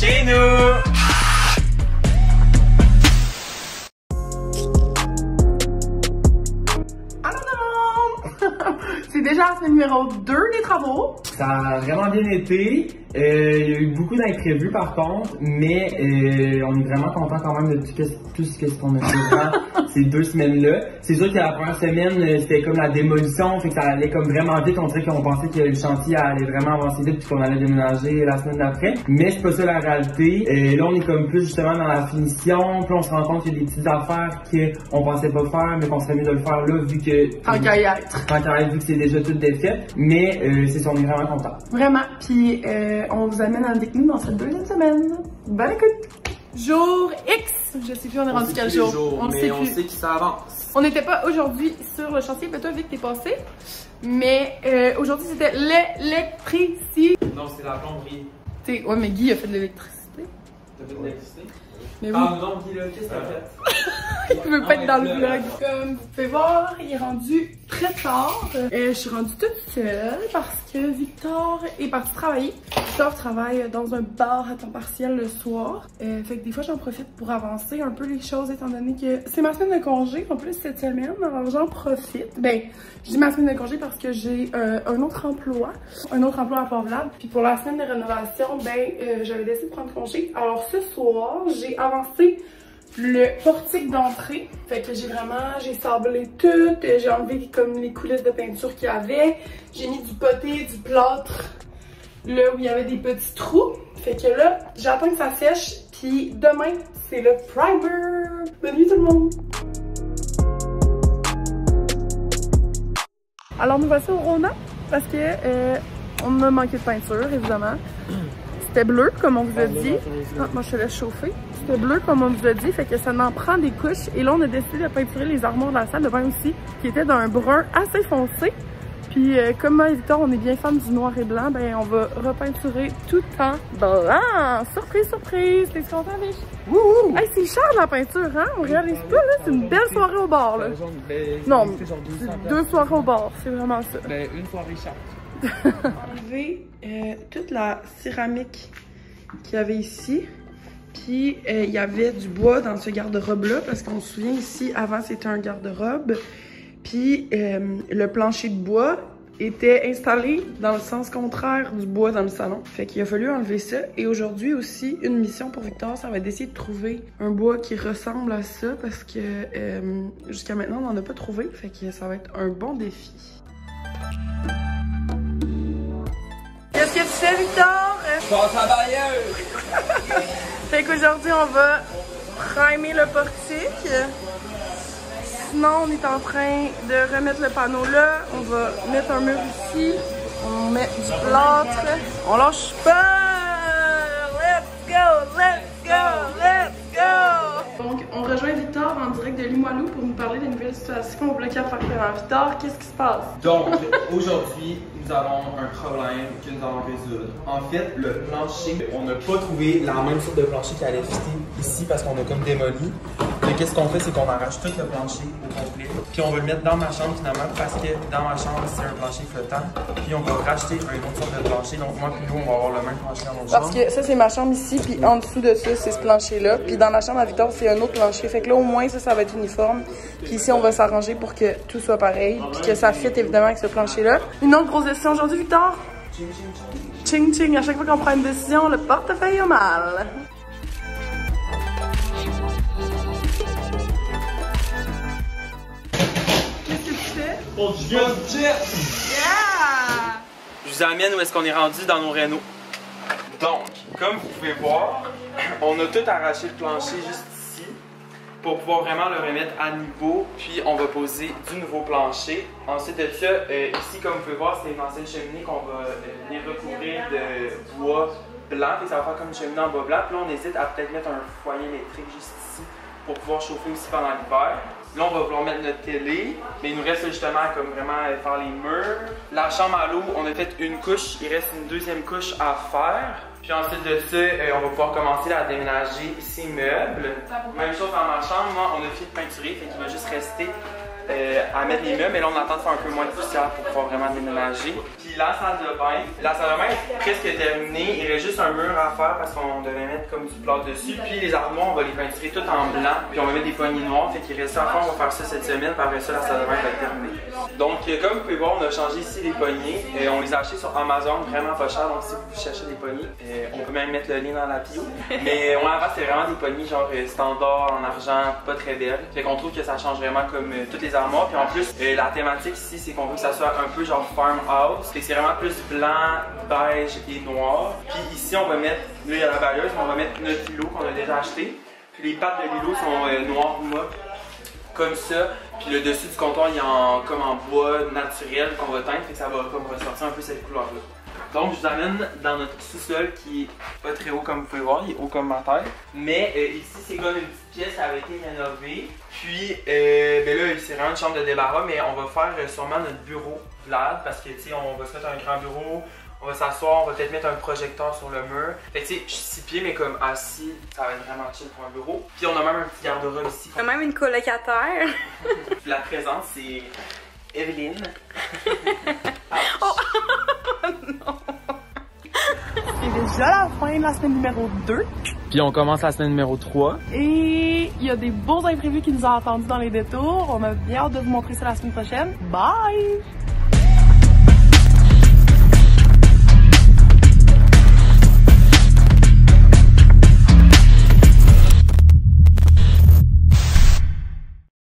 chez nous! C'est déjà la semaine numéro 2 des travaux. Ça a vraiment bien été. Il y a eu beaucoup d'imprévus par contre, mais on est vraiment content quand même de tout ce qu'on a fait ces 2 semaines-là. C'est sûr que la première semaine, c'était comme la démolition, fait que ça allait comme vraiment vite. On dirait qu'on pensait que le chantier allait vraiment avancer vite puis qu'on allait déménager la semaine d'après. Mais c'est pas ça la réalité. Là, on est comme plus justement dans la finition, puis on se rend compte qu'il y a des petites affaires qu'on pensait pas faire, mais qu'on serait mieux de le faire là, vu que... Tant qu'à y être. Tant qu'à être, vu que c'est déjà tout défait. Mais c'est ça, on est vraiment content. Vraiment. Puis on vous amène avec nous dans cette 2e semaine. Bonne écoute! Jour X! Je sais plus, on est rendu quel jour. On sait que ça avance. On n'était pas aujourd'hui sur le chantier, mais toi, Vic, t'es passé. Mais aujourd'hui, c'était l'électricité. Non, c'est la plomberie. Ouais, mais Guy a fait de l'électricité. T'as fait de l'électricité? Mais oui. Ah non, Guy, là, qu'est-ce que t'as fait? Il veut pas être dans le vlog. Comme vous pouvez voir, il est rendu très tard. Je suis rendue toute seule parce que Victor est parti travailler. Victor travaille dans un bar à temps partiel le soir. Fait que des fois, j'en profite pour avancer un peu les choses étant donné que c'est ma semaine de congé en plus cette semaine. Alors j'en profite. Ben, je dis ma semaine de congé parce que j'ai un autre emploi à Port-Vlad. Puis pour la semaine de rénovation, ben, j'avais décidé de prendre congé. Alors ce soir, j'ai avancé le portique d'entrée. Fait que j'ai sablé tout, j'ai enlevé comme les coulisses de peinture qu'il y avait. J'ai mis du poté, du plâtre, là où il y avait des petits trous. Fait que là, j'attends que ça sèche, puis demain, c'est le primer. Bonne nuit tout le monde! Alors nous voici au Rona, parce que on a manqué de peinture, évidemment. C'était bleu, comme on vous a dit. Ah, moi, je te laisse chauffer. C'était bleu, comme on vous a dit, fait que ça en prend des couches. Et là, on a décidé de peinturer les armoires de la salle de bain aussi, qui étaient d'un brun assez foncé. Puis, comme moi et Victor, on est bien fans du noir et blanc, ben on va repeinturer tout en blanc. Surprise, surprise! T'es content, Mich? Wouhou! Hey, c'est cher la peinture, hein? On réalise pas, là? C'est une belle soirée au bar, là. Non, c'est 2 soirées au bar, c'est vraiment ça. Ben, une soirée chaque. Enlever toute la céramique qu'il y avait ici. Puis il y avait du bois dans ce garde-robe-là, parce qu'on se souvient ici, avant c'était un garde-robe. Puis le plancher de bois était installé dans le sens contraire du bois dans le salon. Fait qu'il a fallu enlever ça. Et aujourd'hui aussi, une mission pour Victor, ça va être d'essayer de trouver un bois qui ressemble à ça, parce que jusqu'à maintenant, on n'en a pas trouvé. Fait que ça va être un bon défi. Qu'est-ce que tu fais, Victor? Je passe à barrière! Fait qu'aujourd'hui, on va primer le portique. Sinon, on est en train de remettre le panneau là. On va mettre un mur ici. On met du plâtre. On lâche pas! Let's go! Let's go! Let's go! Donc, on rejoint Victor en direct de Limoilou pour nous parler des nouvelles situations au bloc appartement. Victor, qu'est-ce qui se passe? Donc, aujourd'hui, nous avons un problème que nous allons résoudre. En fait, le plancher, on n'a pas trouvé la même sorte de plancher qui allait fitter ici parce qu'on a comme démoli. Mais qu'est-ce qu'on fait, c'est qu'on arrache tout le plancher au complet. Puis on va le mettre dans ma chambre finalement parce que dans ma chambre, c'est un plancher flottant. Puis on va racheter une autre sorte de plancher. Donc moi puis nous, on va avoir le même plancher dans notre chambre. Parce que ça, c'est ma chambre ici, puis en dessous de ça, c'est ce plancher-là. Puis dans la chambre à Victor, c'est un autre plancher. Fait que là, au moins, ça va être uniforme. Puis ici, on va s'arranger pour que tout soit pareil. Puis que ça fitte évidemment avec ce plancher-là. Une autre grosse décision aujourd'hui, Victor? Ching ching. À chaque fois qu'on prend une décision, le portefeuille a mal. Qu'est-ce que tu fais? Yeah! Je vous amène où est-ce qu'on est rendu dans nos rénaux. Donc, comme vous pouvez voir, on a tout arraché le plancher juste ici pour pouvoir vraiment le remettre à niveau. Puis on va poser du nouveau plancher. Ensuite de ça, ici comme vous pouvez voir, c'est une ancienne cheminée qu'on va venir recouvrir de bois blanc. Et ça va faire comme une cheminée en bois blanc. Puis là on hésite à peut-être mettre un foyer électrique juste ici pour pouvoir chauffer aussi pendant l'hiver. Là, on va vouloir mettre notre télé, mais il nous reste justement comme vraiment faire les murs. La chambre à l'eau, on a fait une couche, il reste une deuxième couche à faire. Puis ensuite de ça, on va pouvoir commencer à déménager ces meubles. Même chose dans ma chambre, moi, on a fini de peinturer, fait qu'il va juste rester à mettre les meubles, mais là on attend de faire un peu moins de poussière pour pouvoir vraiment déménager. Puis la salle de bain est presque terminée, il reste juste un mur à faire parce qu'on devait mettre comme du plâtre dessus. Puis les armoires, on va les peinturer tout en blanc, puis on va mettre des poignées noires, fait qu'il reste à faire, on va faire ça cette semaine, puis après ça la salle de bain va être terminée. Donc comme vous pouvez voir, on a changé ici les poignées, on les a achetés sur Amazon, vraiment pas cher, donc si vous cherchez des poignées, on peut même mettre le lien dans la bio. Mais avant c'était vraiment des poignées genre standard, en argent, pas très belles. Fait qu'on trouve que ça change vraiment comme toutes les armoires. Puis en plus, la thématique ici, c'est qu'on veut que ça soit un peu genre farmhouse. Fait que c'est vraiment plus blanc, beige et noir. Puis ici, on va mettre, là il y a la balayeuse, on va mettre notre îlot qu'on a déjà acheté. Puis les pattes de l'îlot sont noires mauve, comme ça. Puis le dessus du comptoir, il est comme en bois naturel qu'on va teindre. Fait que ça va comme ressortir un peu cette couleur-là. Donc, je vous amène dans notre sous-sol qui est pas très haut comme vous pouvez voir, il est haut comme ma tête. Mais ici, c'est comme une petite pièce, ça avait été rénové. Puis, ben là, c'est vraiment une chambre de débarras, mais on va faire sûrement notre bureau Vlad parce que, tu sais, on va se mettre un grand bureau, on va s'asseoir, on va peut-être mettre un projecteur sur le mur. Fait que, tu sais, je suis 6 pieds, mais comme assis, ça va être vraiment chill pour un bureau. Puis, on a même un petit garde-robe ici. On a même une colocataire. La présente, c'est Evelyne. Oh. Non. C'est déjà la fin de la semaine numéro 2. Puis on commence la semaine numéro 3. Et il y a des beaux imprévus qui nous ont attendus dans les détours. On a bien hâte de vous montrer ça la semaine prochaine. Bye!